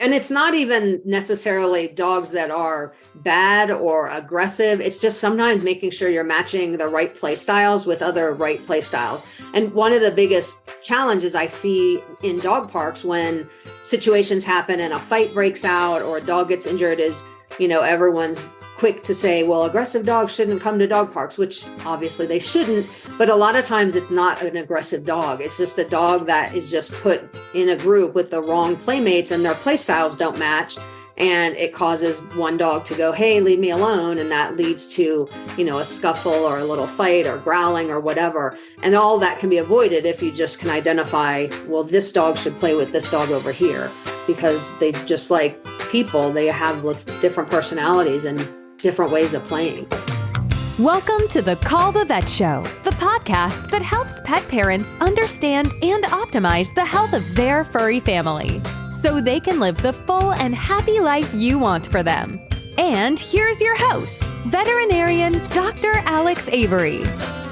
And it's not even necessarily dogs that are bad or aggressive. It's just sometimes making sure you're matching the right play styles with other right play styles. And one of the biggest challenges I see in dog parks when situations happen and a fight breaks out or a dog gets injured is, everyone's quick to say, well, aggressive dogs shouldn't come to dog parks, which obviously they shouldn't. But a lot of times it's not an aggressive dog. It's just a dog that is just put in a group with the wrong playmates and their play styles don't match. And it causes one dog to go, hey, leave me alone. And that leads to, a scuffle or a little fight or growling or whatever. And all that can be avoided if you just can identify, well, this dog should play with this dog over here, because they just like people, they have with different personalities and different ways of playing. Welcome to the Call the Vet Show, the podcast that helps pet parents understand and optimize the health of their furry family so they can live the full and happy life you want for them. And here's your host, veterinarian Dr. Alex Avery.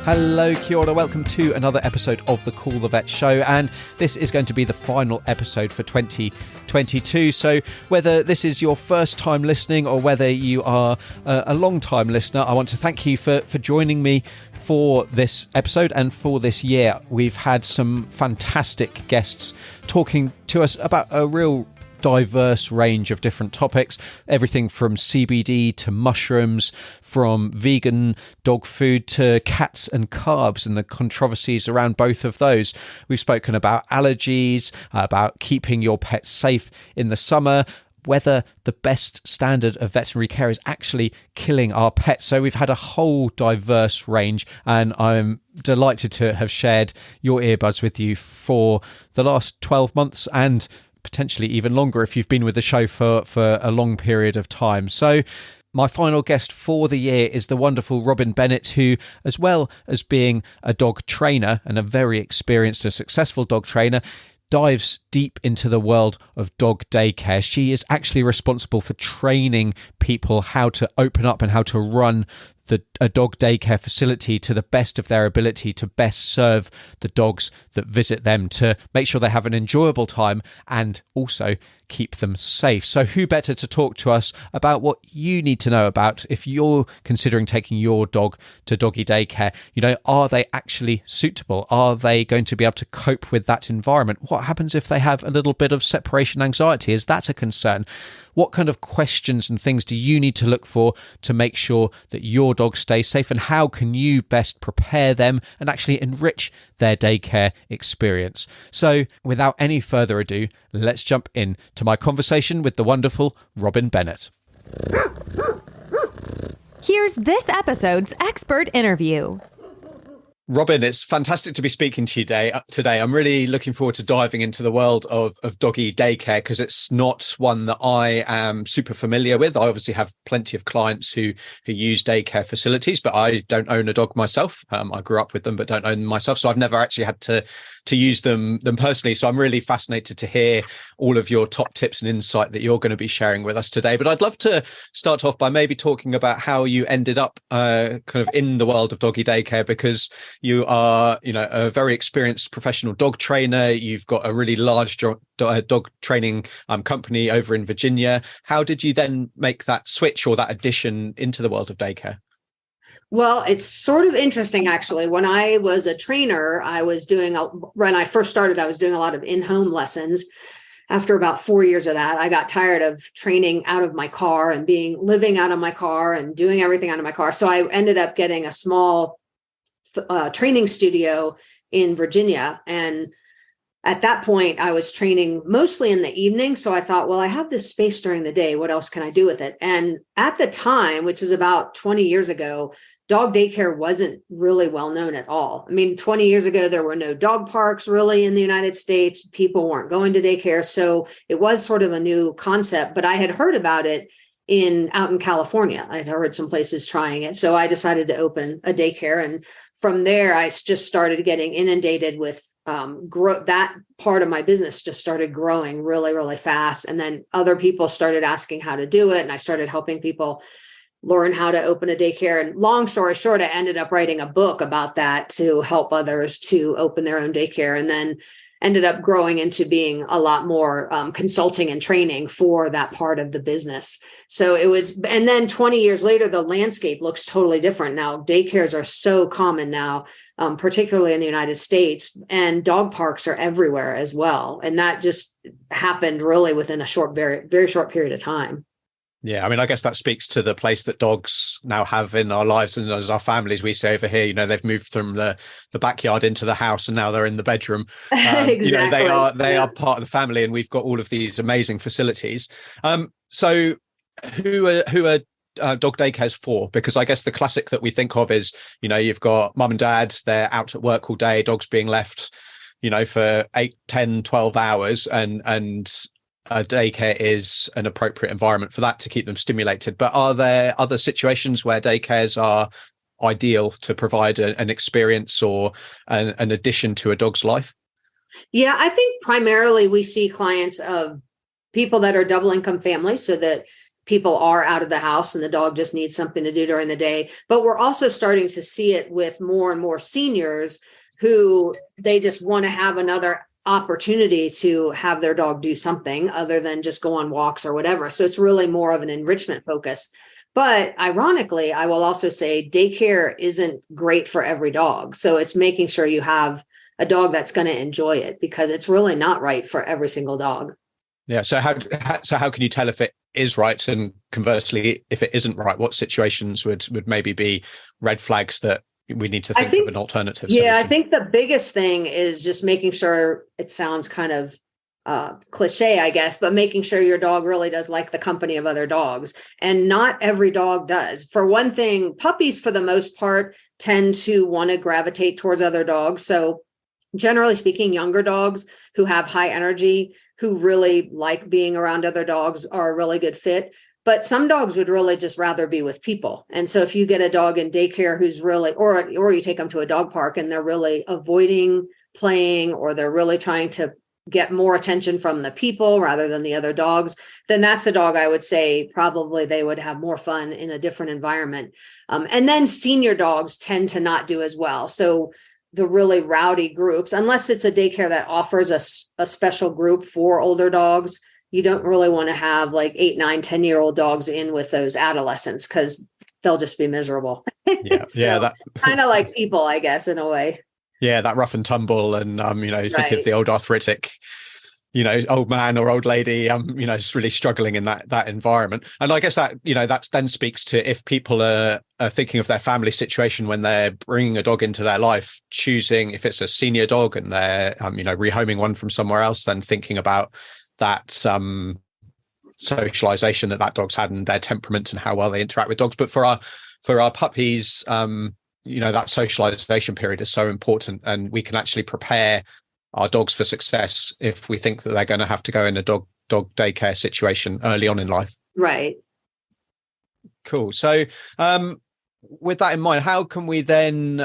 Hello, kia ora. Welcome to another episode of the Call the Vet Show, and this is going to be the final episode for 2022. So whether this is your first time listening or whether you are a long time listener, I want to thank you for joining me for this episode and for this year. We've had some fantastic guests talking to us about a real diverse range of different topics, everything from CBD to mushrooms, from vegan dog food to cats and carbs and the controversies around both of those. We've spoken about allergies, about keeping your pets safe in the summer, whether the best standard of veterinary care is actually killing our pets. So we've had a whole diverse range, and I'm delighted to have shared your earbuds with you for the last 12 months and potentially even longer if you've been with the show for a long period of time. So my final guest for the year is the wonderful Robin Bennett, who, as well as being a dog trainer and a very experienced and successful dog trainer, dives deep into the world of dog daycare. She is actually responsible for training people how to open up and how to run a dog daycare facility to the best of their ability to best serve the dogs that visit them, to make sure they have an enjoyable time and also keep them safe. So who better to talk to us about what you need to know about if you're considering taking your dog to doggy daycare? Are they actually suitable? Are they going to be able to cope with that environment? What happens if they have a little bit of separation anxiety? Is that a concern? What kind of questions and things do you need to look for to make sure that your dog stays safe? And how can you best prepare them and actually enrich their daycare experience? So without any further ado, let's jump in to my conversation with the wonderful Robin Bennett. Here's this episode's expert interview. Robin, it's fantastic to be speaking to you today. I'm really looking forward to diving into the world of doggy daycare because it's not one that I am super familiar with. I obviously have plenty of clients who use daycare facilities, but I don't own a dog myself. I grew up with them, but don't own them myself. So I've never actually had to use them personally. So I'm really fascinated to hear all of your top tips and insight that you're going to be sharing with us today. But I'd love to start off by maybe talking about how you ended up kind of in the world of doggy daycare, because you are, a very experienced professional dog trainer. You've got a really large dog training company over in Virginia. How did you then make that switch or that addition into the world of daycare? Well, it's sort of interesting, actually. When I was a trainer, when I first started, I was doing a lot of in-home lessons. After about 4 years of that, I got tired of training out of my car and living out of my car and doing everything out of my car. So I ended up getting a small training studio in Virginia. And at that point, I was training mostly in the evening. So I thought, well, I have this space during the day. What else can I do with it? And at the time, which was about 20 years ago, dog daycare wasn't really well known at all. I mean, 20 years ago, there were no dog parks really in the United States. People weren't going to daycare. So it was sort of a new concept, but I had heard about it out in California. I'd heard some places trying it. So I decided to open a daycare. And from there, I just started getting inundated with that part of my business just started growing really, really fast. And then other people started asking how to do it. And I started helping people learn how to open a daycare. And long story short, I ended up writing a book about that to help others to open their own daycare. And then ended up growing into being a lot more consulting and training for that part of the business. So it was, and then 20 years later, the landscape looks totally different now. Daycares are so common now, particularly in the United States, and dog parks are everywhere as well. And that just happened really within a very, very short period of time. Yeah, I mean, I guess that speaks to the place that dogs now have in our lives and as our families. We say over here, you know, they've moved from the backyard into the house, and now they're in the bedroom. Exactly. You know, they are part of the family, and we've got all of these amazing facilities. So who are dog daycares for? Because I guess the classic that we think of is, you know, you've got mum and dad, they're out at work all day, dogs being left, you know, for 8, 10, 12 hours, and a daycare is an appropriate environment for that to keep them stimulated. But are there other situations where daycares are ideal to provide an experience or an addition to a dog's life? Yeah, I think primarily we see clients of people that are double income families, so that people are out of the house and the dog just needs something to do during the day. But we're also starting to see it with more and more seniors who they just want to have another opportunity to have their dog do something other than just go on walks or whatever. So it's really more of an enrichment focus. But ironically, I will also say daycare isn't great for every dog. So it's making sure you have a dog that's going to enjoy it, because it's really not right for every single dog. Yeah. So how can you tell if it is right, and conversely, if it isn't right, what situations would maybe be red flags that we need to think of an alternative solution? I think the biggest thing is just making sure, it sounds kind of cliche, I guess, but making sure your dog really does like the company of other dogs. And not every dog does. For one thing, puppies, for the most part, tend to want to gravitate towards other dogs. So generally speaking, younger dogs who have high energy, who really like being around other dogs, are a really good fit. But some dogs would really just rather be with people. And so if you get a dog in daycare who's really, or you take them to a dog park and they're really avoiding playing, or they're really trying to get more attention from the people rather than the other dogs, then that's a dog I would say probably they would have more fun in a different environment. And then senior dogs tend to not do as well. So the really rowdy groups, unless it's a daycare that offers a special group for older dogs, you don't really want to have like 8, 9, 10-year-old dogs in with those adolescents, because they'll just be miserable. Yeah. So, yeah. That kind of like people, I guess, in a way. Yeah. That rough and tumble. And, you know, think Right. of the old arthritic, you know, old man or old lady, you know, just really struggling in that environment. And I guess that, you know, that then speaks to, if people are thinking of their family situation when they're bringing a dog into their life, choosing, if it's a senior dog and they're, you know, rehoming one from somewhere else, then thinking about that socialization that dog's had and their temperament and how well they interact with dogs. But for our puppies, you know, that socialization period is so important, and we can actually prepare our dogs for success if we think that they're going to have to go in a dog daycare situation early on in life. Right. Cool. So with that in mind, how can we then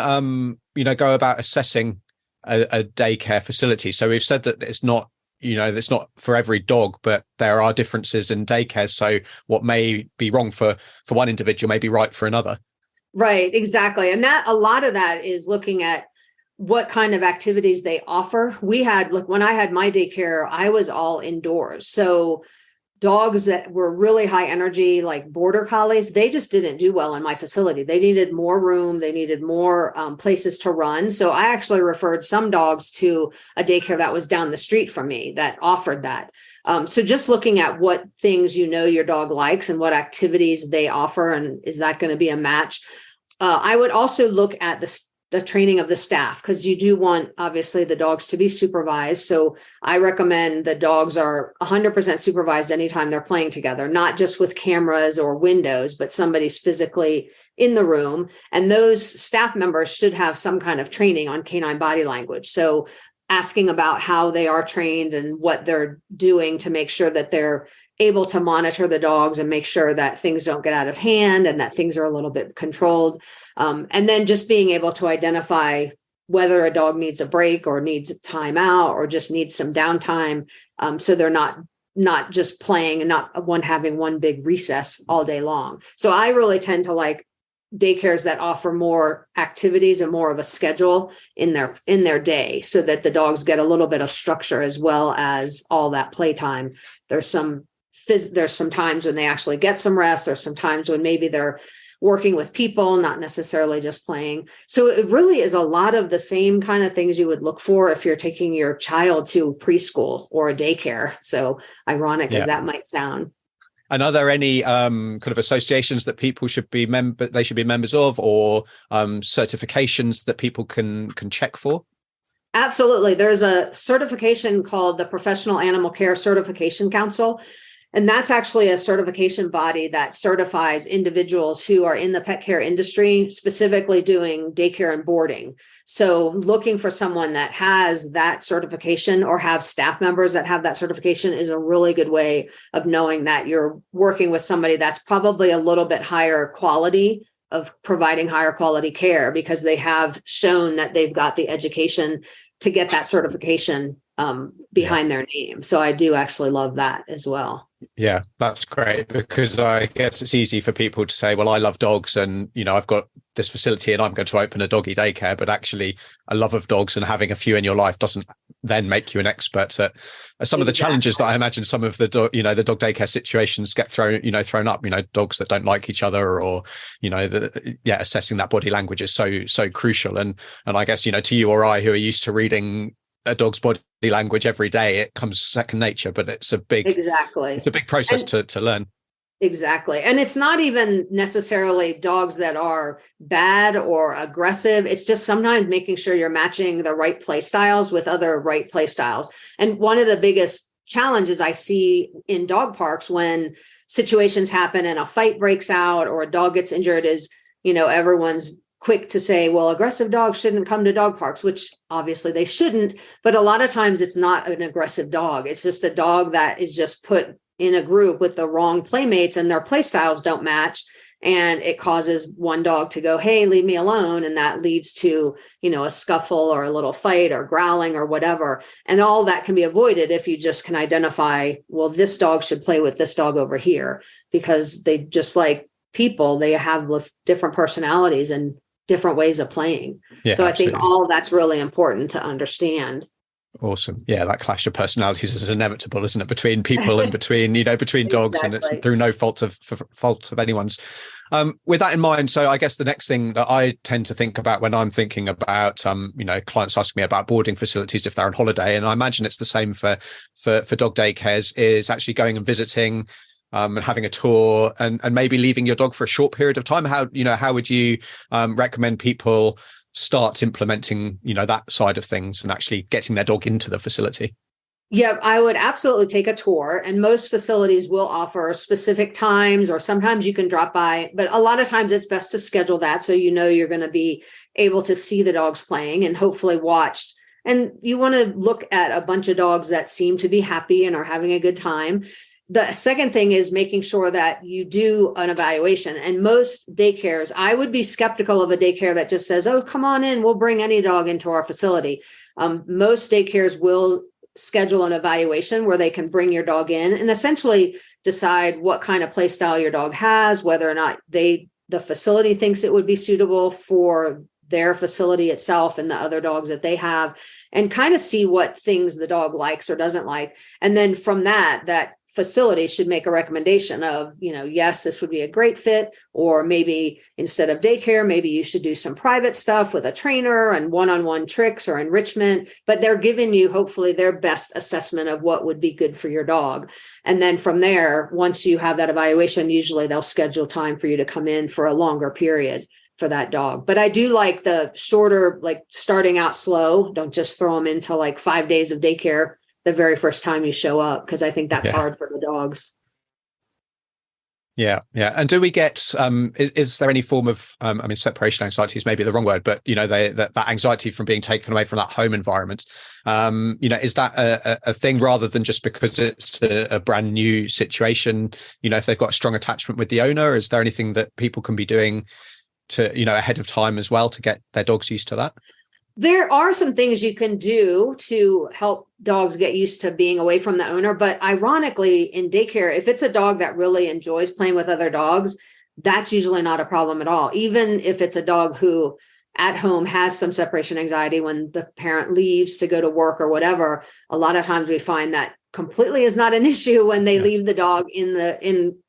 you know, go about assessing a daycare facility? So we've said that it's not, you know, it's not for every dog, but there are differences in daycare. So what may be wrong for one individual may be right for another. Right, exactly. And that, a lot of that is looking at what kind of activities they offer. When I had my daycare, I was all indoors. So dogs that were really high energy, like border collies, they just didn't do well in my facility. They needed more room. They needed more places to run. So I actually referred some dogs to a daycare that was down the street from me that offered that. So just looking at what things, you know, your dog likes and what activities they offer, and is that going to be a match? I would also look at the training of the staff, because you do want, obviously, the dogs to be supervised. So I recommend the dogs are 100% supervised anytime they're playing together, not just with cameras or windows, but somebody's physically in the room. And those staff members should have some kind of training on canine body language. So asking about how they are trained and what they're doing to make sure that they're able to monitor the dogs and make sure that things don't get out of hand and that things are a little bit controlled. And then just being able to identify whether a dog needs a break or needs a timeout or just needs some downtime. So they're not just playing and not having one big recess all day long. So I really tend to like daycares that offer more activities and more of a schedule in their day, so that the dogs get a little bit of structure as well as all that playtime. There's some times when they actually get some rest. There's some times when maybe they're working with people, not necessarily just playing. So it really is a lot of the same kind of things you would look for if you're taking your child to preschool or a daycare. So ironic as that might sound. And are there any kind of associations that people should be members of, or certifications that people can check for? Absolutely. There's a certification called the Professional Animal Care Certification Council. And that's actually a certification body that certifies individuals who are in the pet care industry, specifically doing daycare and boarding. So looking for someone that has that certification or have staff members that have that certification is a really good way of knowing that you're working with somebody that's probably a little bit higher quality of providing higher quality care, because they have shown that they've got the education to get that certification behind their name. So I do actually love that as well. Yeah, that's great, because I guess it's easy for people to say, well, I love dogs and, I've got this facility and I'm going to open a doggy daycare. But actually, a love of dogs and having a few in your life doesn't then make you an expert at some of the challenges that I imagine some of the dog daycare situations get thrown up, dogs that don't like each other, or, assessing that body language is so crucial. And I guess, to you or I, who are used to reading a dog's body language every day, it comes second nature, but it's a big process to learn. Exactly. And it's not even necessarily dogs that are bad or aggressive. It's just sometimes making sure you're matching the right play styles with other right play styles. And one of the biggest challenges I see in dog parks when situations happen and a fight breaks out or a dog gets injured is, everyone's quick to say, well, aggressive dogs shouldn't come to dog parks, which obviously they shouldn't. But a lot of times it's not an aggressive dog. It's just a dog that is just put in a group with the wrong playmates and their play styles don't match. And it causes one dog to go, hey, leave me alone. And that leads to, a scuffle or a little fight or growling or whatever. And all that can be avoided if you just can identify, well, this dog should play with this dog over here, because they just like people, they have different personalities and different ways of playing. Yeah, so absolutely. I think all of that's really important to understand. Awesome. Yeah, that clash of personalities is inevitable, isn't it? Between people and between dogs, and it's through no fault of anyone's. With that in mind, so I guess the next thing that I tend to think about when I'm thinking about, clients ask me about boarding facilities if they're on holiday, and I imagine it's the same for dog daycares, is actually going and visiting, and having a tour and maybe leaving your dog for a short period of time. How would you recommend people start implementing, that side of things and actually getting their dog into the facility? Yeah, I would absolutely take a tour, and most facilities will offer specific times, or sometimes you can drop by, but a lot of times it's best to schedule that so you're going to be able to see the dogs playing and hopefully watched. And you want to look at a bunch of dogs that seem to be happy and are having a good time. The second thing is making sure that you do an evaluation. And most daycares, I would be skeptical of a daycare that just says, oh, come on in, we'll bring any dog into our facility. Most daycares will schedule an evaluation where they can bring your dog in and essentially decide what kind of play style your dog has, whether or not the facility thinks it would be suitable for their facility itself and the other dogs that they have, and kind of see what things the dog likes or doesn't like. And then from that facility should make a recommendation of, yes, this would be a great fit, or maybe instead of daycare, maybe you should do some private stuff with a trainer and one-on-one tricks or enrichment, but they're giving you hopefully their best assessment of what would be good for your dog. And then from there, once you have that evaluation, usually they'll schedule time for you to come in for a longer period for that dog. But I do like the shorter, like starting out slow. Don't just throw them into like 5 days of daycare the very first time you show up, because I think that's hard for the dogs. Yeah. And do we get, is there any form of, separation anxiety is maybe the wrong word, but, that anxiety from being taken away from that home environment, is that a thing rather than just because it's a brand new situation? If they've got a strong attachment with the owner, is there anything that people can be doing to, ahead of time as well to get their dogs used to that? There are some things you can do to help dogs get used to being away from the owner. But ironically, in daycare, if it's a dog that really enjoys playing with other dogs, that's usually not a problem at all. Even if it's a dog who at home has some separation anxiety when the parent leaves to go to work or whatever, a lot of times we find that completely is not an issue when they leave the dog in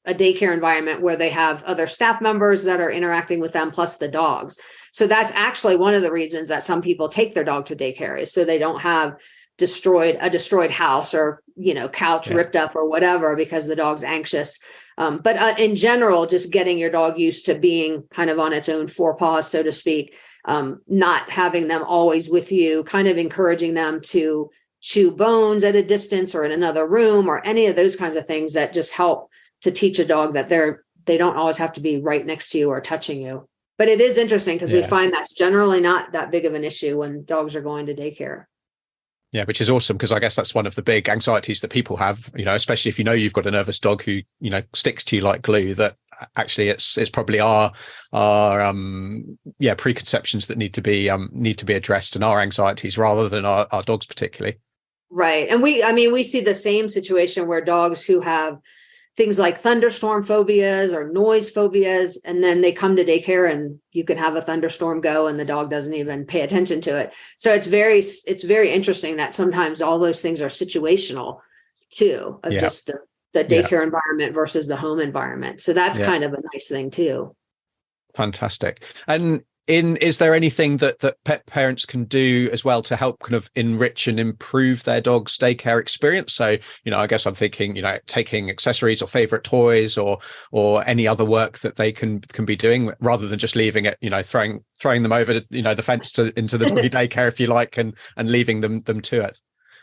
a daycare environment where they have other staff members that are interacting with them plus the dogs. So that's actually one of the reasons that some people take their dog to daycare, is so they don't have a destroyed house or, couch ripped up or whatever because the dog's anxious. But in general, just getting your dog used to being kind of on its own four paws, so to speak, not having them always with you, kind of encouraging them to chew bones at a distance or in another room or any of those kinds of things that just help to teach a dog that they don't always have to be right next to you or touching you. But it is interesting because we find that's generally not that big of an issue when dogs are going to daycare. Yeah, which is awesome, because I guess that's one of the big anxieties that people have, especially if you've got a nervous dog who, sticks to you like glue, that actually it's probably our preconceptions that need to be addressed, and our anxieties rather than our dogs particularly. Right. And we see the same situation where dogs who have things like thunderstorm phobias or noise phobias, and then they come to daycare and you can have a thunderstorm go and the dog doesn't even pay attention to it. So it's very interesting that sometimes all those things are situational too, of just the daycare environment versus the home environment. So that's kind of a nice thing too. Fantastic. And is there anything that pet parents can do as well to help kind of enrich and improve their dog's daycare experience? So, I guess I'm thinking, taking accessories or favorite toys or any other work that they can be doing, rather than just leaving it, throwing them over, the fence into the doggy daycare, if you like, and leaving them to it.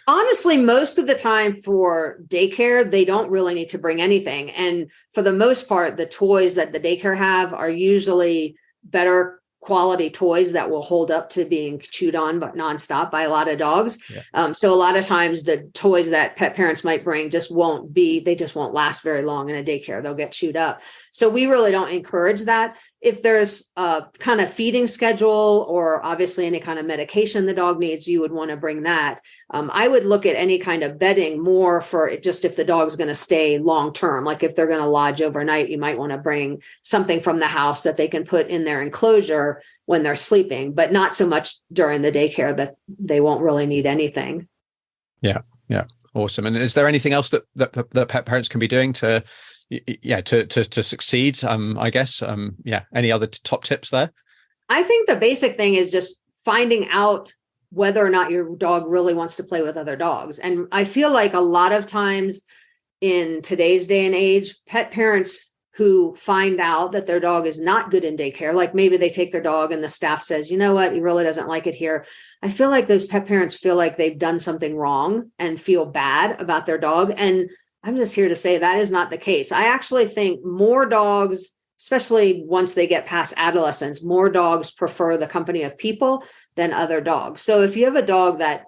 Honestly, most of the time for daycare, they don't really need to bring anything. And for the most part, the toys that the daycare have are usually better quality toys that will hold up to being chewed on but nonstop by a lot of dogs. So a lot of times the toys that pet parents might bring just won't last very long in a daycare. They'll get chewed up. So we really don't encourage that. If there's a kind of feeding schedule or obviously any kind of medication the dog needs, you would want to bring that. I would look at any kind of bedding more for just if the dog's going to stay long term. Like if they're going to lodge overnight, you might want to bring something from the house that they can put in their enclosure when they're sleeping, but not so much during the daycare that they won't really need anything. Yeah. Awesome. And is there anything else that pet parents can be doing to succeed? I guess. Any other top tips there? I think the basic thing is just finding out whether or not your dog really wants to play with other dogs. And I feel like a lot of times in today's day and age, pet parents who find out that their dog is not good in daycare, like maybe they take their dog and the staff says, you know what, he really doesn't like it here. I feel like those pet parents feel like they've done something wrong and feel bad about their dog. And I'm just here to say that is not the case. I actually think more dogs, especially once they get past adolescence, more dogs prefer the company of people than other dogs. So if you have a dog that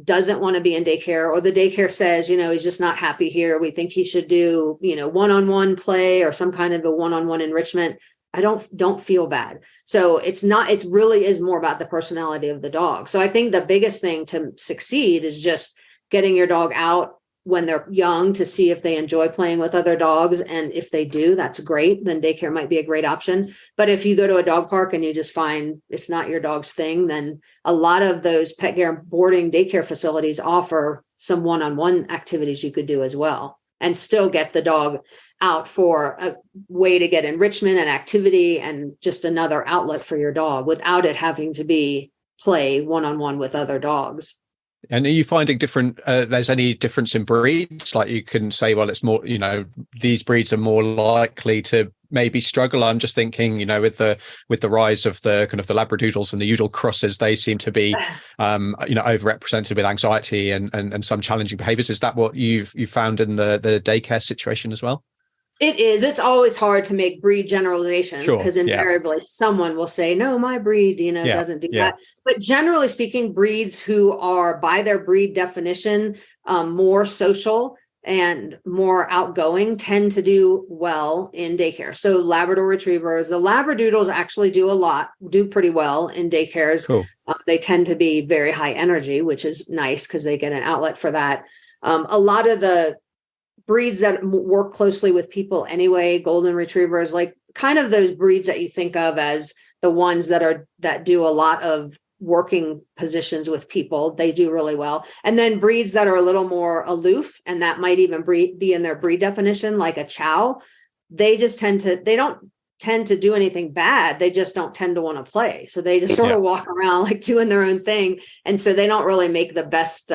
doesn't want to be in daycare, or the daycare says, he's just not happy here, we think he should do, one-on-one play or some kind of a one-on-one enrichment, I don't feel bad. So it really is more about the personality of the dog. So I think the biggest thing to succeed is just getting your dog out when they're young to see if they enjoy playing with other dogs. And if they do, that's great. Then daycare might be a great option. But if you go to a dog park and you just find it's not your dog's thing, then a lot of those pet care boarding daycare facilities offer some one-on-one activities you could do as well, and still get the dog out for a way to get enrichment and activity and just another outlet for your dog without it having to be play one-on-one with other dogs. And are you finding there's any difference in breeds? Like you can say, well, it's more, these breeds are more likely to maybe struggle. I'm just thinking, with the rise of the kind of the Labradoodles and the Udall crosses, they seem to be, overrepresented with anxiety and some challenging behaviors. Is that what you've found in the daycare situation as well? It is. It's always hard to make breed generalizations because invariably someone will say, no, my breed, doesn't do that. But generally speaking, breeds who are by their breed definition, more social and more outgoing tend to do well in daycare. So Labrador retrievers, the Labradoodles actually do pretty well in daycares. Cool. They tend to be very high energy, which is nice because they get an outlet for that. A lot of the breeds that work closely with people anyway, golden retrievers, like kind of those breeds that you think of as the ones that do a lot of working positions with people. They do really well. And then breeds that are a little more aloof, and that might even be in their breed definition, like a chow. They don't tend to do anything bad. They just don't tend to want to play. So they just sort of walk around like doing their own thing. And so they don't really make the best,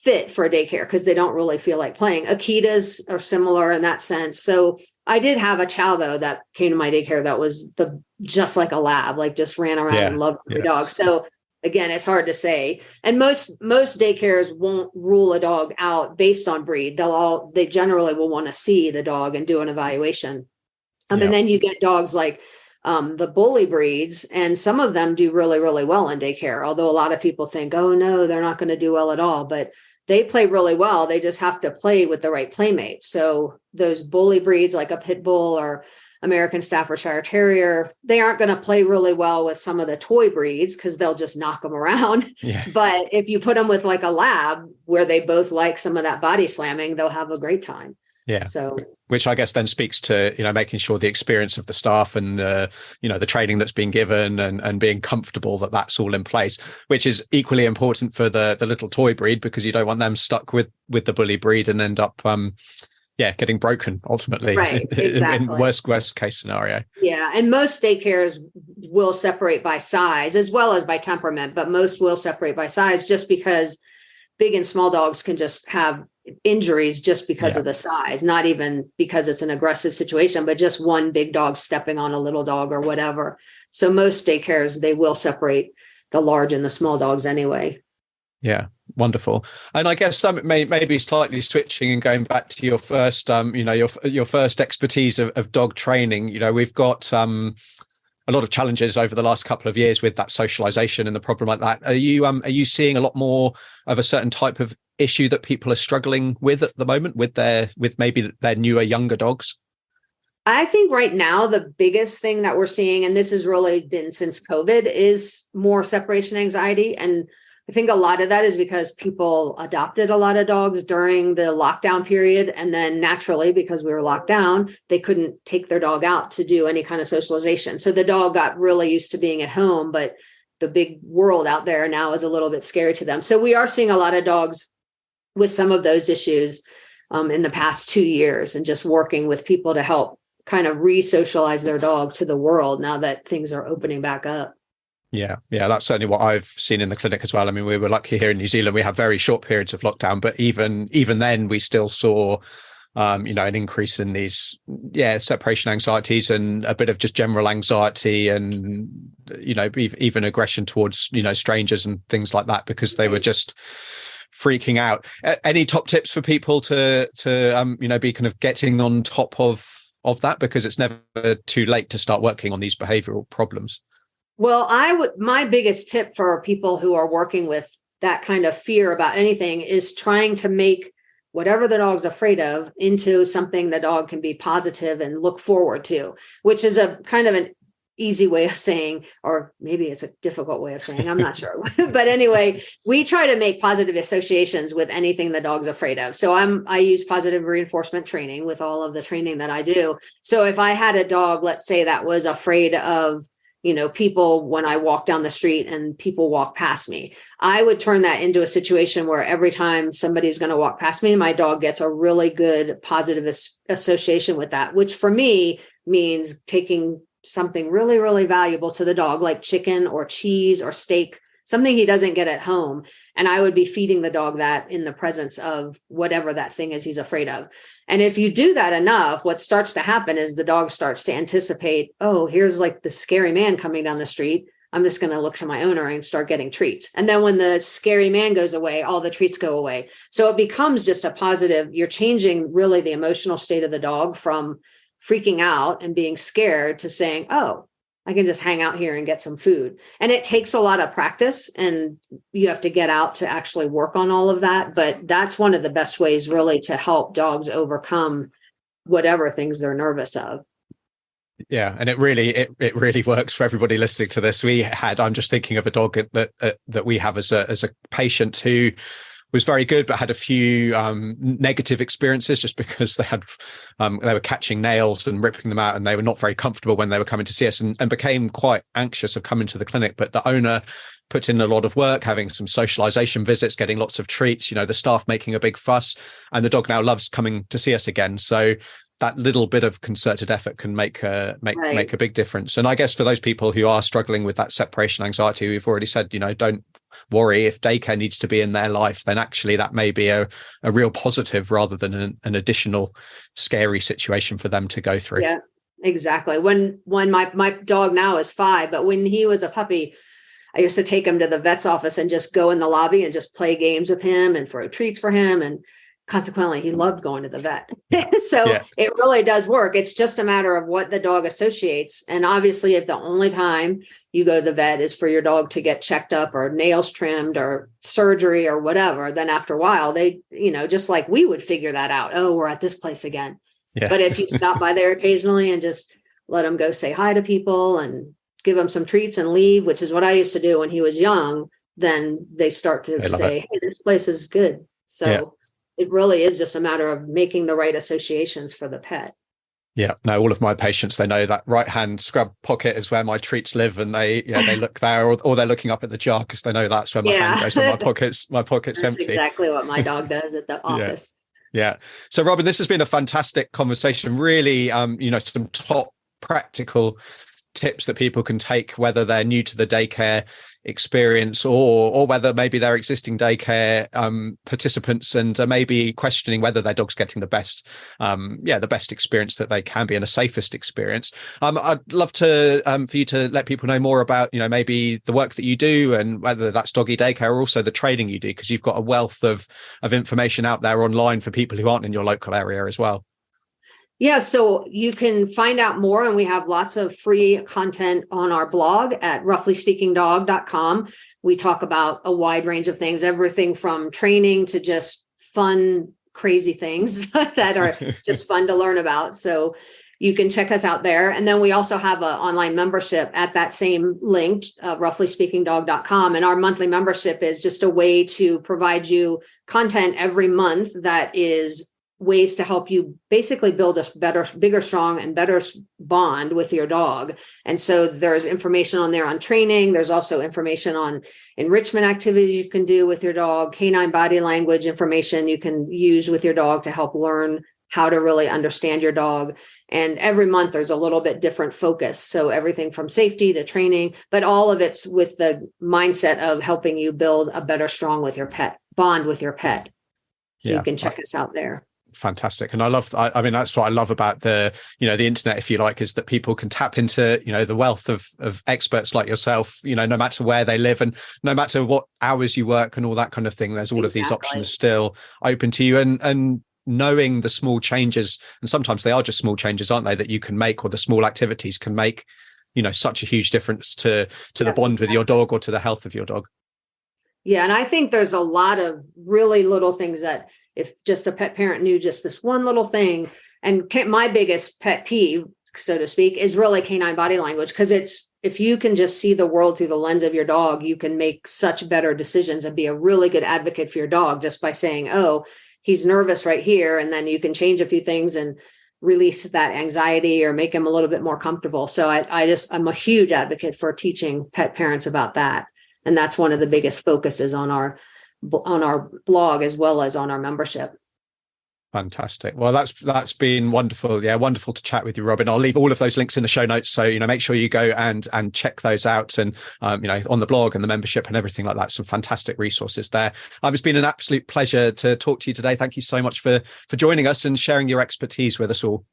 fit for a daycare because they don't really feel like playing. Akitas are similar in that sense. So I did have a chow though that came to my daycare that was just like a lab, like just ran around and loved every dog. So again, it's hard to say. And most daycares won't rule a dog out based on breed. They generally will want to see the dog and do an evaluation. And then you get dogs like the bully breeds, and some of them do really, really well in daycare. Although a lot of people think, oh no, they're not going to do well at all, but they play really well. They just have to play with the right playmates. So those bully breeds like a pit bull or American Staffordshire Terrier, they aren't going to play really well with some of the toy breeds because they'll just knock them around. Yeah. But if you put them with like a lab where they both like some of that body slamming, they'll have a great time. Yeah. So, which I guess then speaks to, making sure the experience of the staff and the training that's been given and being comfortable that that's all in place, which is equally important for the little toy breed, because you don't want them stuck with the bully breed and end up, getting broken ultimately, right, exactly. in worst case scenario. Yeah. And most daycares will separate by size as well as by temperament, but most will separate by size just because big and small dogs can just have injuries just because of the size, not even because it's an aggressive situation, but just one big dog stepping on a little dog or whatever. So most daycares, they will separate the large and the small dogs anyway. Yeah, wonderful. And I guess maybe slightly switching and going back to your first, your first expertise of dog training. We've got a lot of challenges over the last couple of years with that socialization and the problem like that. Are you seeing a lot more of a certain type of issue that people are struggling with at the moment with maybe their newer, younger dogs? I think right now the biggest thing that we're seeing, and this has really been since COVID, is more separation anxiety. And I think a lot of that is because people adopted a lot of dogs during the lockdown period. And then naturally, because we were locked down, they couldn't take their dog out to do any kind of socialization. So the dog got really used to being at home, but the big world out there now is a little bit scary to them. So we are seeing a lot of dogs with some of those issues in the past 2 years, and just working with people to help kind of re-socialize their dog to the world now that things are opening back up. Yeah, that's certainly what I've seen in the clinic as well. I mean, we were lucky here in New Zealand. We had very short periods of lockdown, but even then we still saw, an increase in these, separation anxieties and a bit of just general anxiety and, even aggression towards, strangers and things like that, because they were just freaking out. Any top tips for people to be kind of getting on top of that, because it's never too late to start working on these behavioral problems? Well, my biggest tip for people who are working with that kind of fear about anything is trying to make whatever the dog's afraid of into something the dog can be positive and look forward to, which is a kind of an easy way of saying, or maybe it's a difficult way of saying, I'm not sure. But anyway, we try to make positive associations with anything the dog's afraid of. So I use positive reinforcement training with all of the training that I do. So if I had a dog, let's say, that was afraid of people when I walk down the street and people walk past me, I would turn that into a situation where every time somebody's going to walk past me, my dog gets a really good positive association with that, which for me means taking something really, really valuable to the dog, like chicken or cheese or steak, something he doesn't get at home. And I would be feeding the dog that in the presence of whatever that thing is he's afraid of. And if you do that enough, what starts to happen is the dog starts to anticipate, oh, here's like the scary man coming down the street. I'm just going to look to my owner and start getting treats. And then when the scary man goes away, all the treats go away. So it becomes just a positive. You're changing really the emotional state of the dog from freaking out and being scared to saying, oh, I can just hang out here and get some food. And it takes a lot of practice, and you have to get out to actually work on all of that. But that's one of the best ways really to help dogs overcome whatever things they're nervous of. Yeah. And it really works for everybody listening to this. I'm just thinking of a dog that we have as a patient who was very good, but had a few negative experiences just because they were catching nails and ripping them out, and they were not very comfortable when they were coming to see us, and became quite anxious of coming to the clinic. But the owner put in a lot of work, having some socialization visits, getting lots of treats, the staff making a big fuss, and the dog now loves coming to see us again. So that little bit of concerted effort can make a big difference. And I guess for those people who are struggling with that separation anxiety, we've already said, don't worry. If daycare needs to be in their life, then actually that may be a real positive rather than an additional scary situation for them to go through. Yeah, exactly. When my dog now is 5, but when he was a puppy, I used to take him to the vet's office and just go in the lobby and just play games with him and throw treats for him. And consequently, he loved going to the vet. So It really does work. It's just a matter of what the dog associates. And obviously, if the only time you go to the vet is for your dog to get checked up or nails trimmed or surgery or whatever, then after a while, they, just like we would figure that out. Oh, we're at this place again. Yeah. But if you stop by there occasionally and just let them go say hi to people and give him some treats and leave, which is what I used to do when he was young, then they start to say, hey, this place is good. So it really is just a matter of making the right associations for the pet. Yeah, no, all of my patients, they know that right hand scrub pocket is where my treats live, and they look there, or they're looking up at the jar because they know that's where my hand goes when my pocket's That's empty. Exactly what my dog does at the office. Yeah. So Robin, this has been a fantastic conversation. Really, some top practical tips that people can take, whether they're new to the daycare experience or whether maybe they're existing daycare participants and maybe questioning whether their dog's getting the best experience that they can be and the safest experience. I'd love to for you to let people know more about maybe the work that you do and whether that's doggy daycare or also the training you do, because you've got a wealth of information out there online for people who aren't in your local area as well. Yeah, so you can find out more, and we have lots of free content on our blog at roughly-speaking-dog.com. We talk about a wide range of things, everything from training to just fun, crazy things that are just fun to learn about. So you can check us out there. And then we also have an online membership at that same link, roughly-speaking-dog.com. And our monthly membership is just a way to provide you content every month that is ways to help you basically build a better, bigger, strong, and better bond with your dog. And so there's information on there on training. There's also information on enrichment activities you can do with your dog, canine body language information you can use with your dog to help learn how to really understand your dog. And every month there's a little bit different focus. So everything from safety to training, but all of it's with the mindset of helping you build a better, strong with your pet, bond with your pet. So you can check us out there. Fantastic. And that's what I love about the internet, if you like, is that people can tap into, the wealth of experts like yourself, no matter where they live and no matter what hours you work and all that kind of thing. There's all of these options still open to you, and knowing the small changes, and sometimes they are just small changes, aren't they, that you can make, or the small activities can make, such a huge difference to the bond with your dog or to the health of your dog. Yeah. And I think there's a lot of really little things that if just a pet parent knew just this one little thing, and my biggest pet peeve, so to speak, is really canine body language, because if you can just see the world through the lens of your dog, you can make such better decisions and be a really good advocate for your dog just by saying, oh, he's nervous right here. And then you can change a few things and release that anxiety or make him a little bit more comfortable. So I'm a huge advocate for teaching pet parents about that. And that's one of the biggest focuses on our blog as well as on our membership. Fantastic. Well, that's been wonderful. Yeah, wonderful to chat with you, Robin. I'll leave all of those links in the show notes, so make sure you go and check those out, and on the blog and the membership and everything like that. Some fantastic resources there. It's been an absolute pleasure to talk to you today. Thank you so much for joining us and sharing your expertise with us all.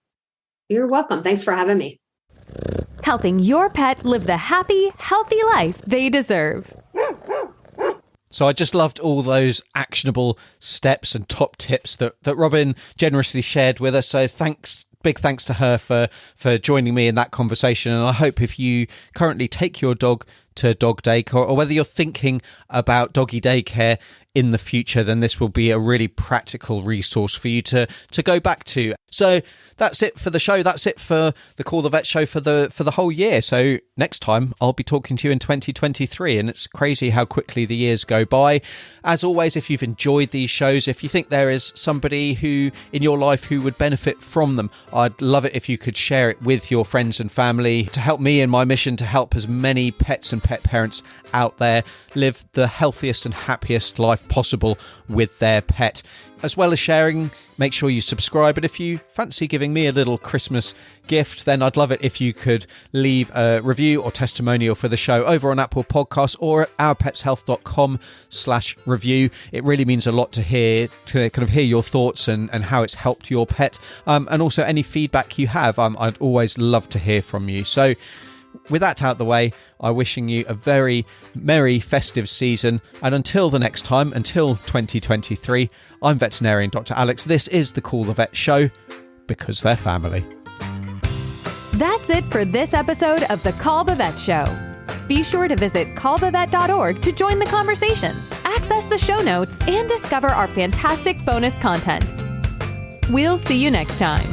You're welcome. Thanks for having me. Helping your pet live the happy, healthy life they deserve. So I just loved all those actionable steps and top tips that Robin generously shared with us. So big thanks to her for joining me in that conversation. And I hope if you currently take your dog to dog daycare, or whether you're thinking about doggy daycare in the future, then this will be a really practical resource for you to go back to. So that's it for the show. That's it for the Call the Vet show for the whole year. So next time I'll be talking to you in 2023, and it's crazy how quickly the years go by. As always, if you've enjoyed these shows, if you think there is somebody who in your life who would benefit from them, I'd love it if you could share it with your friends and family to help me in my mission to help as many pets and pet parents out there live the healthiest and happiest life possible with their pet. As well as sharing, make sure you subscribe. And if you fancy giving me a little Christmas gift, then I'd love it if you could leave a review or testimonial for the show over on Apple Podcasts or at ourpetshealth.com/review. It really means a lot to kind of hear your thoughts and how it's helped your pet. And also any feedback you have. I'd always love to hear from you. So with that out the way, I'm wishing you a very merry festive season. And until the next time, until 2023, I'm veterinarian Dr. Alex. This is the Call the Vet show, because they're family. That's it for this episode of the Call the Vet show. Be sure to visit callthevet.org to join the conversation, access the show notes, and discover our fantastic bonus content. We'll see you next time.